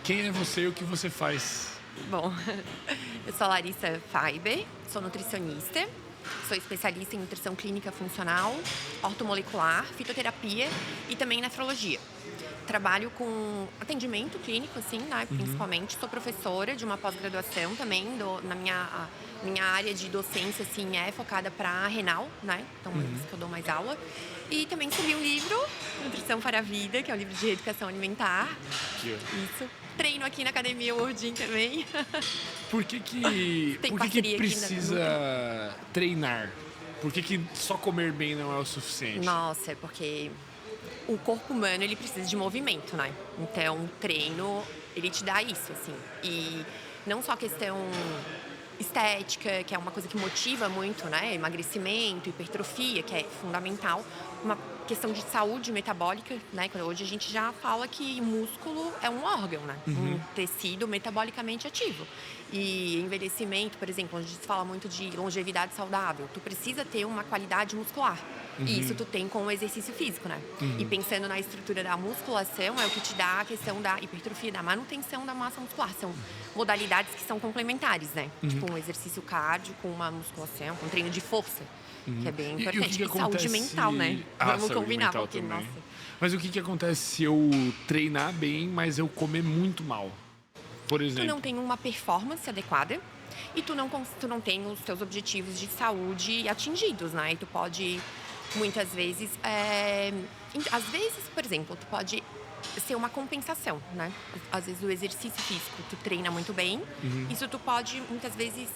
Quem é você e o que você faz? Bom, eu sou a Larissa Faiber, sou nutricionista, sou especialista em nutrição clínica funcional, ortomolecular, fitoterapia e também nefrologia. Trabalho com atendimento clínico, assim, né, principalmente. Sou professora de uma pós-graduação também, na minha área de docência, assim, é focada para renal, né, então é isso que eu dou mais aula. E também escrevi um livro, Nutrição para a Vida, que é um livro de reeducação alimentar. Aqui, ó. Isso. Treino aqui na Academia Wordin também. Tem Por que parceria aqui na precisa Nutri. treinar? Por que só comer bem não é o suficiente? Nossa, é porque o corpo humano, ele precisa de movimento, né? Então, o treino, ele te dá isso, assim. E não só a questão estética, que é uma coisa que motiva muito, né? Emagrecimento, hipertrofia, que é fundamental. Uma questão de saúde metabólica, né? Hoje a gente já fala que músculo é um órgão, né? Um tecido metabolicamente ativo. E envelhecimento, por exemplo, onde se fala muito de longevidade saudável, tu precisa ter uma qualidade muscular. E isso tu tem com o exercício físico, né? E pensando na estrutura da musculação, é o que te dá a questão da hipertrofia, da manutenção da massa muscular. São modalidades que são complementares, né? Tipo um exercício cardio com uma musculação, com um treino de força, que é bem E o importante. que E saúde acontece... mental, né? Vamos saúde combinar, mental porque, também. nossa. Mas o que acontece se eu treinar bem, mas eu comer muito mal? Por Tu exemplo. não tem uma performance adequada e tu não tem os teus objetivos de saúde atingidos, né? E tu pode, muitas vezes, às vezes, por exemplo, tu pode ser uma compensação, né? Às vezes o exercício físico, tu treina muito bem, isso tu pode, muitas vezes,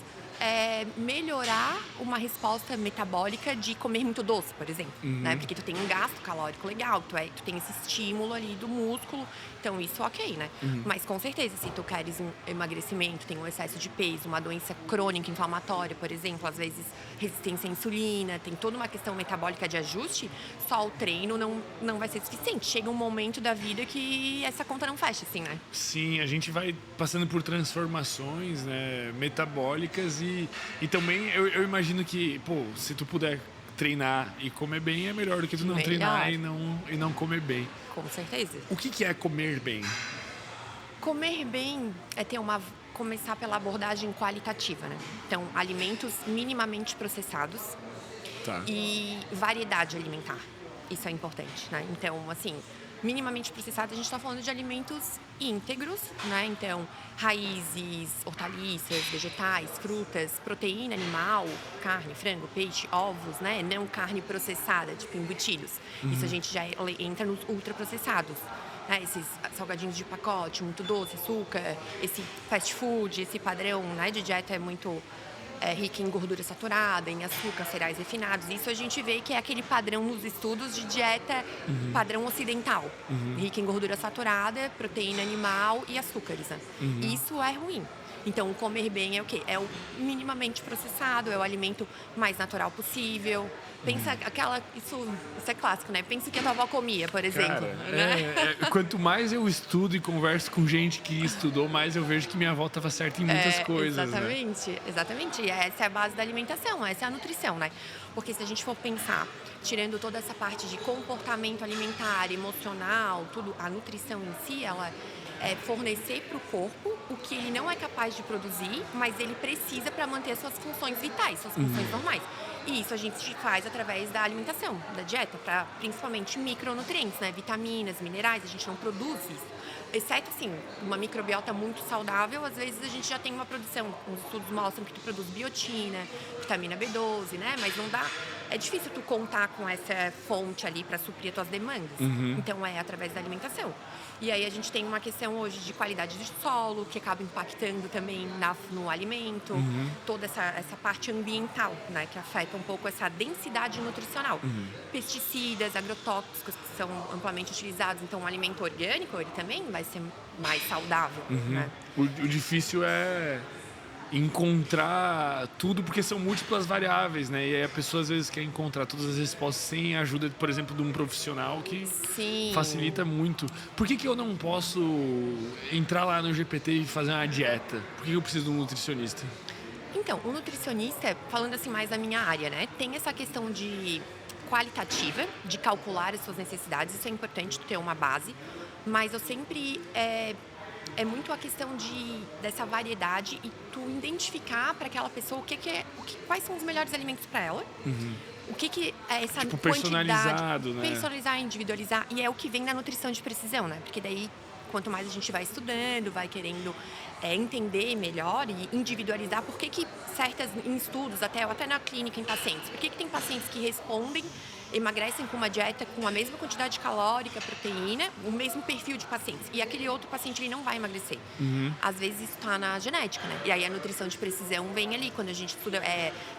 melhorar uma resposta metabólica de comer muito doce, por exemplo, né? Porque tu tem um gasto calórico legal, tu tem esse estímulo ali do músculo, então isso ok, né? Mas com certeza, se tu queres um emagrecimento, tem um excesso de peso, uma doença crônica inflamatória, por exemplo, às vezes resistência à insulina, tem toda uma questão metabólica de ajuste, só o treino não vai ser suficiente. Chega um momento da vida que essa conta não fecha, assim, né? Sim, a gente vai passando por transformações, né, metabólicas e também eu imagino que, pô, se tu puder treinar e comer bem é melhor do que tu não treinar Melhor. e não comer bem. Com certeza. O que é comer bem? Comer bem é começar pela abordagem qualitativa, né? Então, alimentos minimamente processados Tá. e variedade alimentar. Isso é importante, né? Então, assim, minimamente processado, a gente está falando de alimentos íntegros, né? Então, raízes, hortaliças, vegetais, frutas, proteína animal, carne, frango, peixe, ovos, né? Não carne processada, tipo embutidos. Isso a gente já entra nos ultraprocessados. Né, esses salgadinhos de pacote, muito doce, açúcar, esse fast food, esse padrão, né, de dieta é muito rica em gordura saturada, em açúcar, cereais refinados. Isso a gente vê que é aquele padrão nos estudos de dieta padrão ocidental. Rica em gordura saturada, proteína animal e açúcares. Né? Isso é ruim. Então, comer bem é o quê? É o minimamente processado, é o alimento mais natural possível. Pensa isso é clássico, né? Pensa que a tua avó comia, por exemplo. Cara, Né? quanto mais eu estudo e converso com gente que estudou, mais eu vejo que minha avó estava certa em muitas coisas, né? Exatamente. E essa é a base da alimentação, essa é a nutrição, né? Porque se a gente for pensar, tirando toda essa parte de comportamento alimentar, emocional, tudo, a nutrição em si, ela é fornecer para o corpo o que ele não é capaz de produzir, mas ele precisa para manter as suas funções vitais, suas funções normais. E isso a gente faz através da alimentação, da dieta, para principalmente micronutrientes, né? Vitaminas, minerais, a gente não produz isso. Exceto, assim, uma microbiota muito saudável, às vezes a gente já tem uma produção. Os estudos mostram que tu produz biotina, vitamina B12, né? Mas não dá... É difícil tu contar com essa fonte ali para suprir as tuas demandas. Então, é através da alimentação. E aí a gente tem uma questão hoje de qualidade de solo, que acaba impactando também no alimento. Toda essa parte ambiental, né? Que afeta um pouco essa densidade nutricional. Pesticidas, agrotóxicos que são amplamente utilizados. Então, um alimento orgânico, ele também vai ser mais saudável, né? O difícil é encontrar tudo, porque são múltiplas variáveis, né? E aí a pessoa às vezes quer encontrar todas as respostas sem a ajuda, por exemplo, de um profissional que Sim. facilita muito. Por que eu não posso entrar lá no GPT e fazer uma dieta? Por que eu preciso de um nutricionista? Então, o nutricionista, falando assim mais da minha área, né? Tem essa questão de qualitativa, de calcular as suas necessidades. Isso é importante, ter uma base. Mas eu sempre é muito a questão dessa variedade e tu identificar para aquela pessoa quais são os melhores alimentos para ela. O que é essa Tipo, quantidade. personalizado, né? Personalizar, individualizar. E é o que vem na nutrição de precisão, né? Porque daí, quanto mais a gente vai estudando, vai querendo entender melhor e individualizar por que em estudos, até na clínica em pacientes, por que tem pacientes que respondem, emagrecem com uma dieta com a mesma quantidade calórica, proteína, o mesmo perfil de pacientes. E aquele outro paciente ele não vai emagrecer. Às vezes isso está na genética, né? E aí a nutrição de precisão vem ali, quando a gente estuda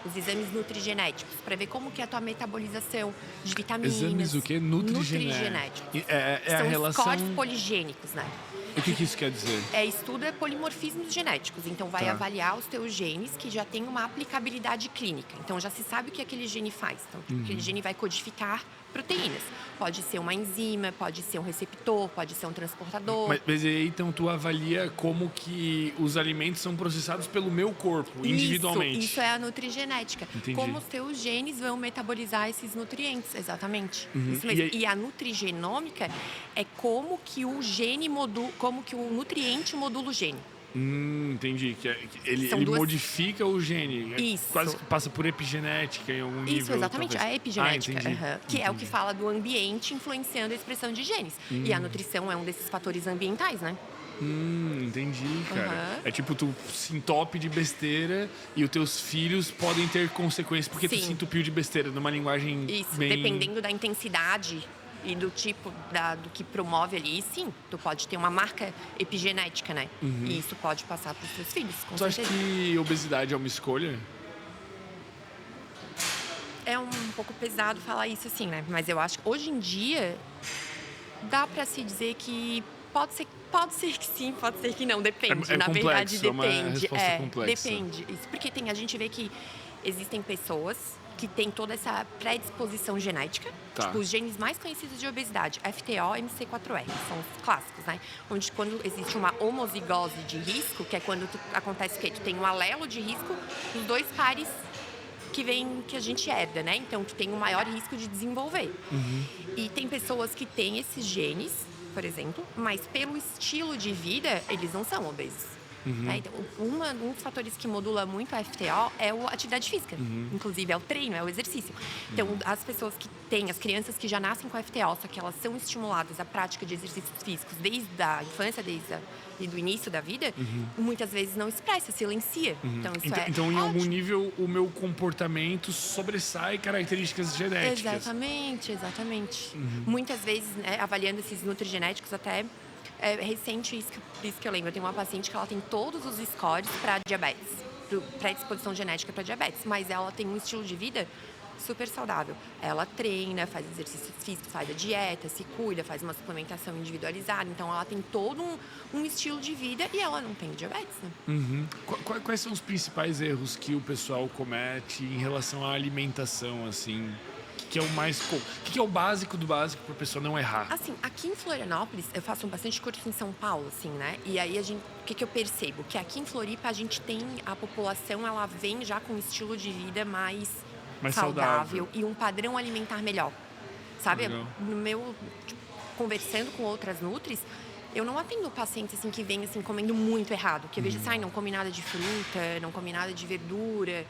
os exames nutrigenéticos, para ver como que é a tua metabolização de vitaminas. Exames o quê? Nutrigenéticos. É a São relação... os códigos poligênicos, né? O que isso quer dizer? Estuda polimorfismos genéticos. Então, vai avaliar os teus genes que já têm uma aplicabilidade clínica. Então, já se sabe o que aquele gene faz. Então, aquele gene vai codificar proteínas. Pode ser uma enzima, pode ser um receptor, pode ser um transportador. Mas aí, então, tu avalia como que os alimentos são processados pelo meu corpo, individualmente. Isso é a nutrigenética. Entendi. Como os teus genes vão metabolizar esses nutrientes, exatamente. Isso mesmo. E a nutrigenômica é como que o nutriente modula o gene. Entendi. Ele modifica o gene. Isso. Quase que passa por epigenética em algum nível. Isso, exatamente. Talvez. A epigenética. Que entendi. É o que fala do ambiente influenciando a expressão de genes. E a nutrição é um desses fatores ambientais, né? Entendi, cara. É tipo, tu se entope de besteira e os teus filhos podem ter consequências porque tu se entupiu de besteira, numa linguagem Isso, bem... dependendo da intensidade e do tipo do que promove ali, sim, tu pode ter uma marca epigenética, né? E isso pode passar para os teus filhos, com Tu acha certeza. que obesidade é uma escolha? É um pouco pesado falar isso assim, né? Mas eu acho que hoje em dia dá para se dizer que pode ser que sim, pode ser que não, depende. Na complexo, verdade, depende. É uma resposta complexa. Depende. Isso porque a gente vê que existem pessoas que têm toda essa predisposição genética. Tá. Tipo, os genes mais conhecidos de obesidade, FTO e MC4R, são os clássicos, né? Onde quando existe uma homozigose de risco, que é quando acontece o quê? Tu tem um alelo de risco dos dois pares que a gente herda, né? Então, tu tem um maior risco de desenvolver. E tem pessoas que têm esses genes, por exemplo, mas pelo estilo de vida, eles não são obesos. Né? Então, um dos fatores que modula muito a FTO é a atividade física. Inclusive, é o treino, é o exercício. Então, as pessoas que têm, as crianças que já nascem com a FTO, só que elas são estimuladas à prática de exercícios físicos desde a infância, desde o início da vida, muitas vezes não expressa, silencia. Então, em algum nível, o meu comportamento sobressai características genéticas. Exatamente. Muitas vezes, né, avaliando esses nutrigenéticos, até é recente isso que eu lembro. Eu tenho uma paciente que ela tem todos os scores para diabetes, predisposição genética para diabetes, mas ela tem um estilo de vida super saudável. Ela treina, faz exercícios físicos, faz a dieta, se cuida, faz uma suplementação individualizada. Então, ela tem todo um estilo de vida e ela não tem diabetes, né? Quais são os principais erros que o pessoal comete em relação à alimentação, assim? Que é o que é o básico do básico para a pessoa não errar? Assim, aqui em Florianópolis, eu faço bastante curso em São Paulo, assim, né? E aí, o que eu percebo? Que aqui em Floripa, a gente tem a população, ela vem já com um estilo de vida mais saudável e um padrão alimentar melhor, sabe? Legal. No meu, conversando com outras nutris, eu não atendo pacientes assim que vêm assim comendo muito errado, que eu vejo assim, não come nada de fruta, não come nada de verdura,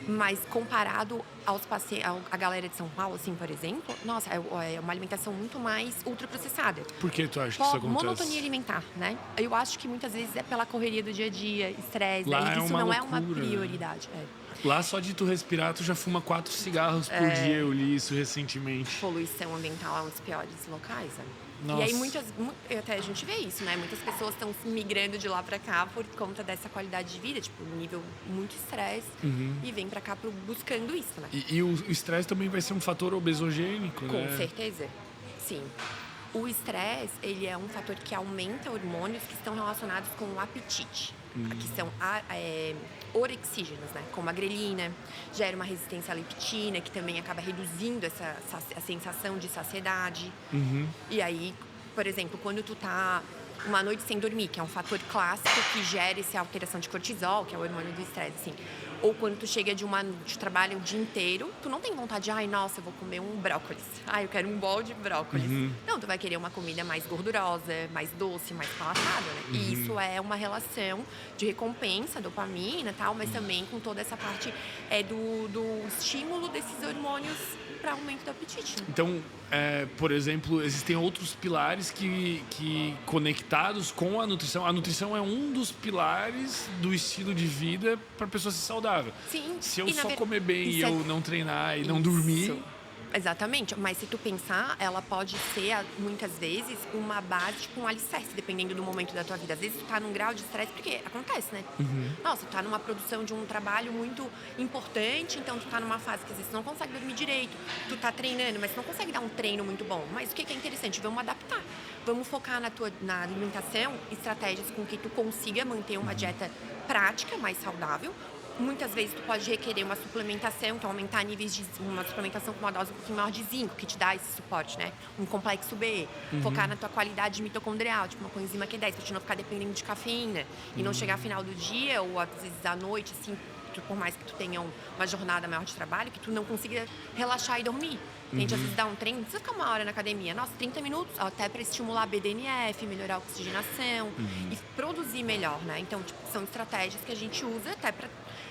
mas comparado aos pacientes, a galera de São Paulo, assim, por exemplo, nossa, é uma alimentação muito mais ultraprocessada. Por que tu acha que isso acontece? Monotonia alimentar, né? Eu acho que muitas vezes é pela correria do dia a dia, estresse, Lá isso não é uma loucura, prioridade. Lá só de tu respirar, tu já fuma 4 cigarros por dia, eu li isso recentemente. Poluição ambiental é um dos piores locais, né? Nossa. E aí até a gente vê isso, né? Muitas pessoas estão migrando de lá pra cá por conta dessa qualidade de vida, tipo, um nível muito estresse, e vem pra cá buscando isso, né? E o estresse também vai ser um fator obesogênico, né? Com certeza, sim. O estresse, ele é um fator que aumenta hormônios que estão relacionados com o apetite, que são orexígenos, né? Como a grelina, gera uma resistência à leptina, que também acaba reduzindo a sensação de saciedade. E aí, por exemplo, quando tu tá uma noite sem dormir, que é um fator clássico que gera essa alteração de cortisol, que é o hormônio do estresse, assim. Ou quando tu chega de trabalho o dia inteiro, tu não tem vontade de, ai, nossa, eu vou comer um brócolis. Ai, eu quero um bowl de brócolis. Não, tu vai querer uma comida mais gordurosa, mais doce, mais palatável, né? E isso é uma relação de recompensa, dopamina e tal, mas também com toda essa parte do estímulo desses hormônios para aumento do apetite. Então, por exemplo, existem outros pilares que conectados com a nutrição é um dos pilares do estilo de vida para a pessoa ser saudável. Sim. Se eu só comer bem e eu não treinar e não dormir... Exatamente, mas se tu pensar, ela pode ser, muitas vezes, uma base, tipo um alicerce, dependendo do momento da tua vida. Às vezes tu tá num grau de estresse, porque acontece, né? Nossa, tu tá numa produção de um trabalho muito importante, então tu tá numa fase que às vezes tu não consegue dormir direito, tu tá treinando, mas tu não consegue dar um treino muito bom. Mas o que é interessante? Vamos adaptar. Vamos focar na alimentação, estratégias com que tu consiga manter uma dieta prática, mais saudável. Muitas vezes tu pode requerer uma suplementação, então aumentar níveis de uma suplementação com uma dose um pouquinho maior de zinco, que te dá esse suporte, né? Um complexo B. Focar na tua qualidade mitocondrial, tipo uma coenzima Q10, pra te não ficar dependendo de cafeína. E não chegar ao final do dia, ou às vezes à noite, assim, por mais que tu tenha uma jornada maior de trabalho, que tu não consiga relaxar e dormir. A gente às vezes dá um treino, não precisa ficar uma hora na academia. Nossa, 30 minutos, até para estimular a BDNF, melhorar a oxigenação e produzir melhor, né? Então, tipo, são estratégias que a gente usa até para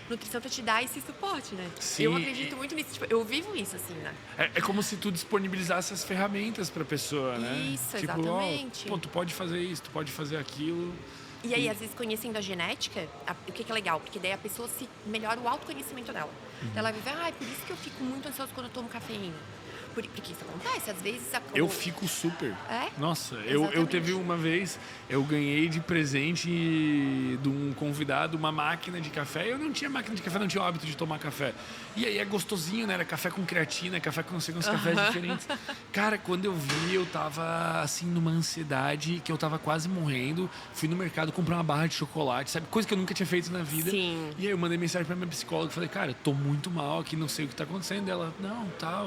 nutrição para te dar esse suporte, né? Sim, eu acredito muito nisso, tipo, eu vivo isso, assim, né? É como se tu disponibilizasse as ferramentas para a pessoa, né? Isso, tipo, exatamente. Tu pode fazer isso, tu pode fazer aquilo. E aí, às vezes, conhecendo a genética, o que é legal? Porque daí a pessoa se melhora o autoconhecimento dela. Ela vai ver, por isso que eu fico muito ansioso quando eu tomo cafeína. Porque isso acontece, às vezes... Eu fico super. Nossa, eu teve uma vez, eu ganhei de presente de um convidado uma máquina de café. Eu não tinha máquina de café, não tinha o hábito de tomar café. E aí é gostosinho, né? Era café com creatina, café com não sei quantos cafés diferentes. Cara, quando eu vi, eu tava assim numa ansiedade que eu tava quase morrendo. Fui no mercado comprar uma barra de chocolate, sabe? Coisa que eu nunca tinha feito na vida. Sim. E aí eu mandei mensagem pra minha psicóloga, falei, cara, tô muito mal aqui, não sei o que tá acontecendo. Ela, não, tá,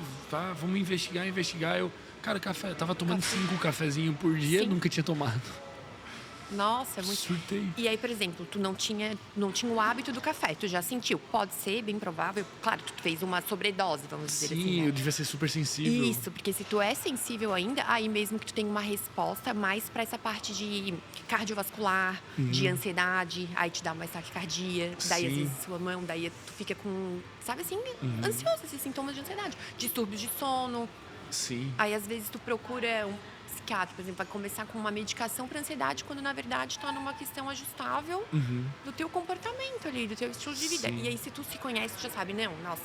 vamos investigar. Eu, cara, café, eu tava tomando 5 cafezinhos por dia, nunca tinha tomado. Nossa, é muito... Surtei. E aí, por exemplo, tu não tinha o hábito do café, tu já sentiu. Pode ser, bem provável, claro, tu fez uma sobredose, vamos dizer assim. Sim, né? eu devia ser super sensível. Isso, porque se tu é sensível ainda, aí mesmo que tu tenha uma resposta mais pra essa parte de cardiovascular, de ansiedade, aí te dá mais taquicardia, daí às vezes sua mão, daí tu fica com, sabe assim, ansioso, esses sintomas de ansiedade. Distúrbios de sono. Sim. Aí às vezes tu procura um psiquiatra, por exemplo, vai começar com uma medicação para ansiedade, quando na verdade está numa questão ajustável do teu comportamento ali, do teu estilo de vida. Sim. E aí se tu se conhece, tu já sabe, não, nossa,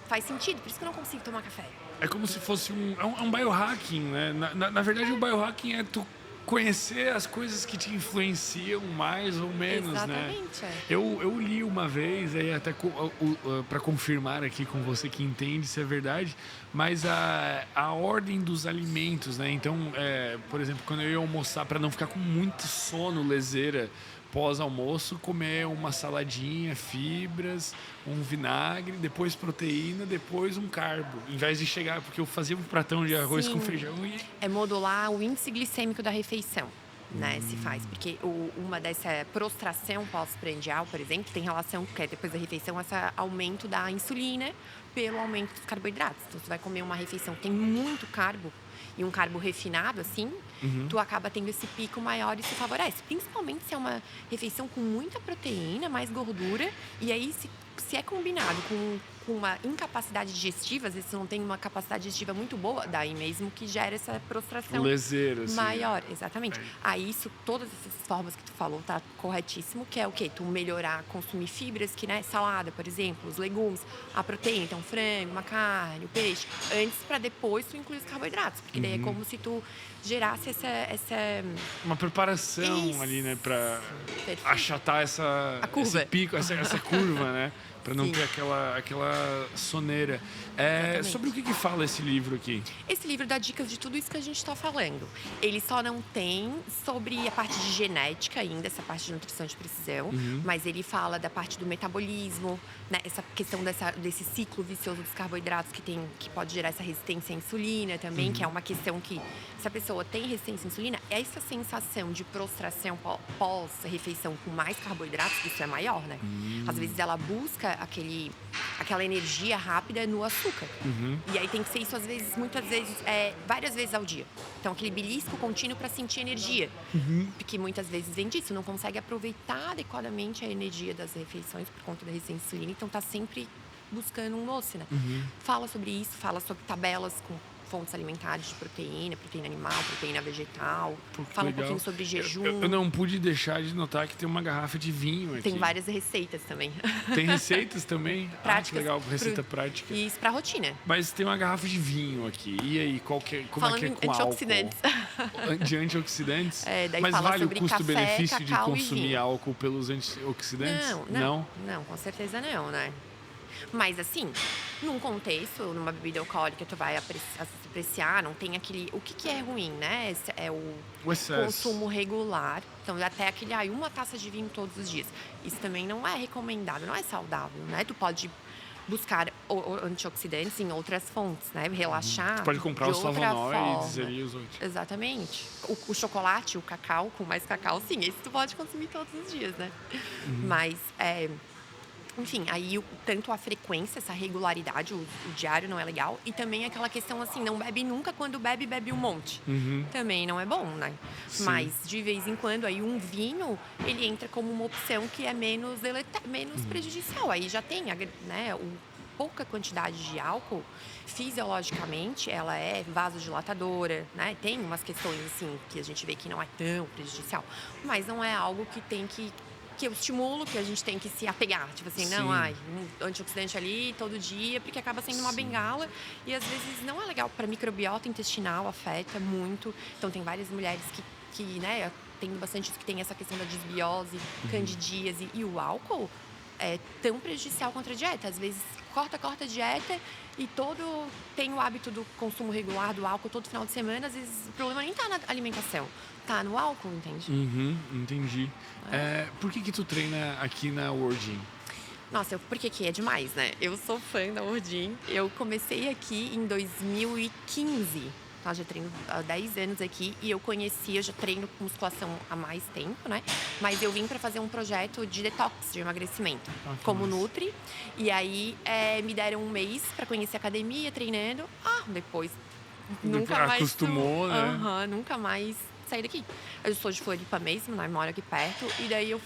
faz sentido, por isso que eu não consigo tomar café. É como se fosse um biohacking, né? Na verdade, o biohacking é tu conhecer as coisas que te influenciam mais ou menos, Exatamente, né? Eu li uma vez, aí até para confirmar aqui com você que entende se é verdade, mas a ordem dos alimentos, né? Então, por exemplo, quando eu ia almoçar, para não ficar com muito sono, leseira, pós-almoço, comer uma saladinha, fibras, um vinagre, depois proteína, depois um carbo. Em vez de chegar, porque eu fazia um pratão de arroz com feijão e... É modular o índice glicêmico da refeição, né? Se faz, porque uma dessa prostração pós-prandial, por exemplo, tem relação, que é depois da refeição, esse aumento da insulina pelo aumento dos carboidratos. Então, você vai comer uma refeição que tem muito carbo, e um carbo refinado, assim, tu acaba tendo esse pico maior e se favorece. Principalmente se é uma refeição com muita proteína, mais gordura, e aí se é combinado com uma incapacidade digestiva, às vezes você não tem uma capacidade digestiva muito boa, daí mesmo que gera essa prostração leseira, assim. maior. Exatamente. Aí isso, todas essas formas que tu falou, tá corretíssimo, que é o quê? Tu melhorar, consumir fibras, que, né, salada, por exemplo, os legumes, a proteína, então frango, uma carne, o peixe, antes para depois tu incluir os carboidratos, porque daí é como se tu gerasse essa... Uma preparação ali, né, para achatar A curva. esse pico, essa curva, né? para não Sim. ter aquela soneira. Exatamente. Sobre o que fala esse livro aqui? Esse livro dá dicas de tudo isso que a gente está falando. Ele só não tem sobre a parte de genética ainda, essa parte de nutrição de precisão, mas ele fala da parte do metabolismo, né? Essa questão desse ciclo vicioso dos carboidratos que pode gerar essa resistência à insulina também, que é uma questão que, se a pessoa tem resistência à insulina, essa sensação de prostração pós-refeição com mais carboidratos, isso é maior, né? Às vezes ela busca aquela energia rápida no açúcar. E aí tem que ser isso, muitas vezes, várias vezes ao dia. Então, aquele belisco contínuo para sentir energia. Porque muitas vezes vem disso, não consegue aproveitar adequadamente a energia das refeições por conta da resistência à insulina, então tá sempre buscando um doce, né? Fala sobre isso, fala sobre tabelas com fontes alimentares de proteína animal, proteína vegetal. Fala um pouquinho sobre jejum. Eu não pude deixar de notar que tem uma garrafa de vinho aqui. Tem várias receitas também. Tem receitas também? Práticas. Que legal, receita prática. Isso, pra rotina. Mas tem uma garrafa de vinho aqui. E aí, como Falando é que é com antioxidantes. álcool? De antioxidantes? Daí Mas fala vale o sobre custo-benefício de cacau e consumir vinho. álcool pelos antioxidantes? Não, com certeza não, né? Mas assim, num contexto, numa bebida alcoólica, tu vai apreciar, não tem aquele... O que é ruim, né? É o excesso. Consumo regular. Então, até aquele, uma taça de vinho todos os dias. Isso também não é recomendado, não é saudável, né? Tu pode buscar antioxidantes em outras fontes, né? Relaxar. Tu pode comprar de os outra flavonoides forma. ali, os outros. Exatamente. O chocolate, o cacau, com mais cacau, sim, esse tu pode consumir todos os dias, né? Mas, enfim, aí tanto a frequência, essa regularidade, o diário não é legal. E também aquela questão assim, não bebe nunca, quando bebe um monte. Também não é bom, né? Sim. Mas de vez em quando, aí um vinho, ele entra como uma opção que é menos prejudicial. Aí já tem, né, pouca quantidade de álcool, fisiologicamente, ela é vasodilatadora, né? Tem umas questões assim que a gente vê que não é tão prejudicial, mas não é algo que eu estimulo, que a gente tem que se apegar. Tipo assim, não, um antioxidante ali todo dia, porque acaba sendo uma bengala e às vezes não é legal para microbiota intestinal, afeta muito. Então tem várias mulheres que né, tem bastante que tem essa questão da disbiose, candidíase, e o álcool é tão prejudicial contra a dieta. Às vezes corta a dieta e tem o hábito do consumo regular do álcool todo final de semana. Às vezes o problema nem tá na alimentação, tá no álcool, entende? Entendi. Por que tu treina aqui na Wordin? Nossa, porque aqui é demais, né? Eu sou fã da Wordin. Eu comecei aqui em 2015. Então, já treino há 10 anos aqui e eu já treino musculação há mais tempo, né? Mas eu vim para fazer um projeto de detox, de emagrecimento, como Nutri. E aí me deram um mês para conhecer a academia, treinando. Depois nunca mais... Acostumou, né? Nunca mais saí daqui. Eu sou de Floripa mesmo, né? Moro aqui perto. E daí eu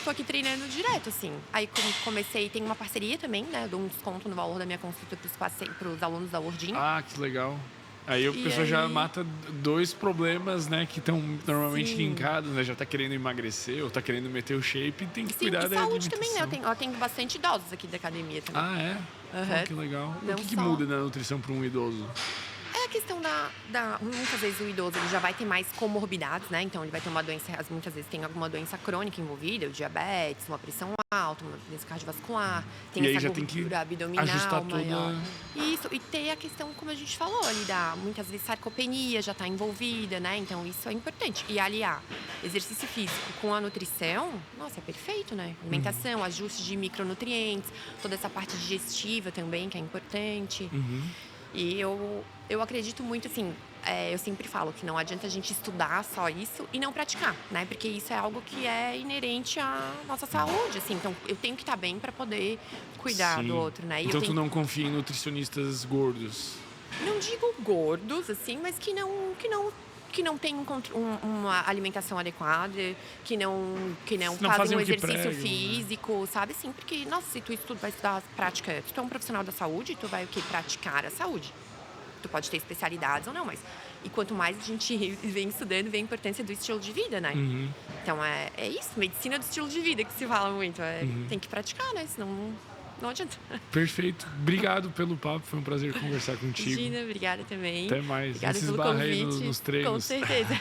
tô aqui treinando direto, assim. Aí comecei, tem uma parceria também, né? Eu dou um desconto no valor da minha consulta pros alunos da Wordin. Que legal. Aí a pessoa já mata dois problemas, né, que estão normalmente linkados, né? Já tá querendo emagrecer ou tá querendo meter o shape e tem que cuidar da saúde alimentação. também, né? Eu tenho bastante idosos aqui da academia também. Que legal. O que muda na nutrição para um idoso? É a questão muitas vezes o idoso ele já vai ter mais comorbidades, né? Então ele vai ter uma doença, muitas vezes tem alguma doença crônica envolvida, o diabetes, uma pressão alta, uma doença cardiovascular, tem e essa aí já gordura abdominal ajustar maior. Isso, e ter a questão, como a gente falou ali, muitas vezes sarcopenia já está envolvida, né? Então isso é importante. E aliar exercício físico com a nutrição, nossa, é perfeito, né? Alimentação, ajuste de micronutrientes, toda essa parte digestiva também, que é importante. E eu acredito muito, assim, eu sempre falo que não adianta a gente estudar só isso e não praticar, né? Porque isso é algo que é inerente à nossa saúde, assim. Então, eu tenho que estar bem para poder cuidar do outro, né? Então, tu não confia em nutricionistas gordos? Não digo gordos, assim, mas que não tem uma alimentação adequada, que não fazem um exercício físico, né? Sabe? Assim, porque, nossa, se tu vai estudar prática, se tu é um profissional da saúde, tu vai praticar a saúde. Tu pode ter especialidades ou não, mas... E quanto mais a gente vem estudando, vem a importância do estilo de vida, né? Então, é isso, medicina do estilo de vida que se fala muito. Tem que praticar, né? Senão... Não adianta. Perfeito. Obrigado pelo papo. Foi um prazer conversar contigo. Gina, obrigada também. Até mais. Obrigada pelo convite. Aí nos treinos. Com certeza.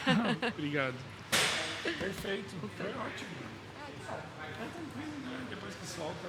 Obrigado. Perfeito. Foi ótimo. É tranquilo, né? Depois que solta,